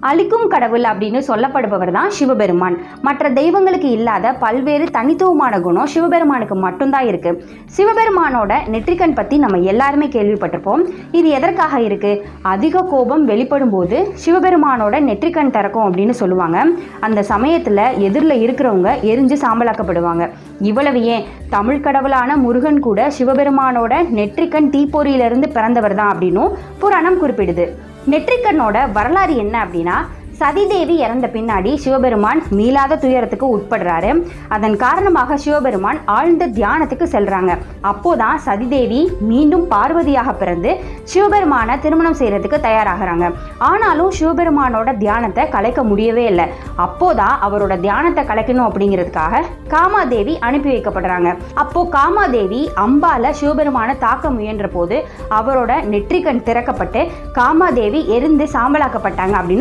அழிக்கும் கடவுள் அப்படின்னு சொல்லப்படுபவர் தான் சிவபெருமான். மற்ற தெய்வங்களுக்கு இல்லாத பல்வேறு தனித்துவமான குணம் சிவபெருமானுக்கு மட்டும்தான் இருக்கு. சிவபெருமானோட நெற்றிக்கண் பத்தி நம்ம எல்லாருமே கேள்விப்பட்டிருப்போம். இது எதற்காக இருக்கு? அதிக கோபம் வெளிப்படும் போது சிவபெருமானோட நெற்றிக்கண் திறக்கும் அப்படின்னு சொல்லுவாங்க. அந்த சமயத்துல எதிரில் இருக்கிறவங்க எரிஞ்சு சாம்பலாக்கப்படுவாங்க. இவ்வளவு ஏன், தமிழ் கடவுளான முருகன் கூட சிவபெருமானோட நெற்றிக்கண் தீப்பொறியிலிருந்து பிறந்தவர் தான் அப்படின்னும் புராணம் குறிப்பிடுது. நெற்றிக்கண்ணோட வரலாறு என்ன அப்படின்னா, சதிதேவி இறந்த பின்னாடி சிவபெருமான் மீளாத துயரத்துக்கு உட்படுறாரு. அதன் காரணமாக சிவபெருமான் ஆழ்ந்த தியானத்துக்கு செல்றாங்க. அப்போதான் சதிதேவி மீண்டும் பார்வதியாக பிறந்து சிவபெருமானை திருமணம் செய்யறதுக்கு தயாராகிறாங்க. ஆனாலும் சிவபெருமானோட தியானத்தை கலைக்க முடியவே இல்லை. அப்போதான் அவரோட தியானத்தை கலைக்கணும் அப்படிங்கிறதுக்காக காமாதேவி அனுப்பி வைக்கப்படுறாங்க. அப்போ காமாதேவி அம்பால சிவபெருமானை தாக்க முயன்ற போது அவரோட நெற்றிக்கண் திறக்கப்பட்டு காமாதேவி எரிந்து சாம்பலாக்கப்பட்டாங்க அப்படின்னு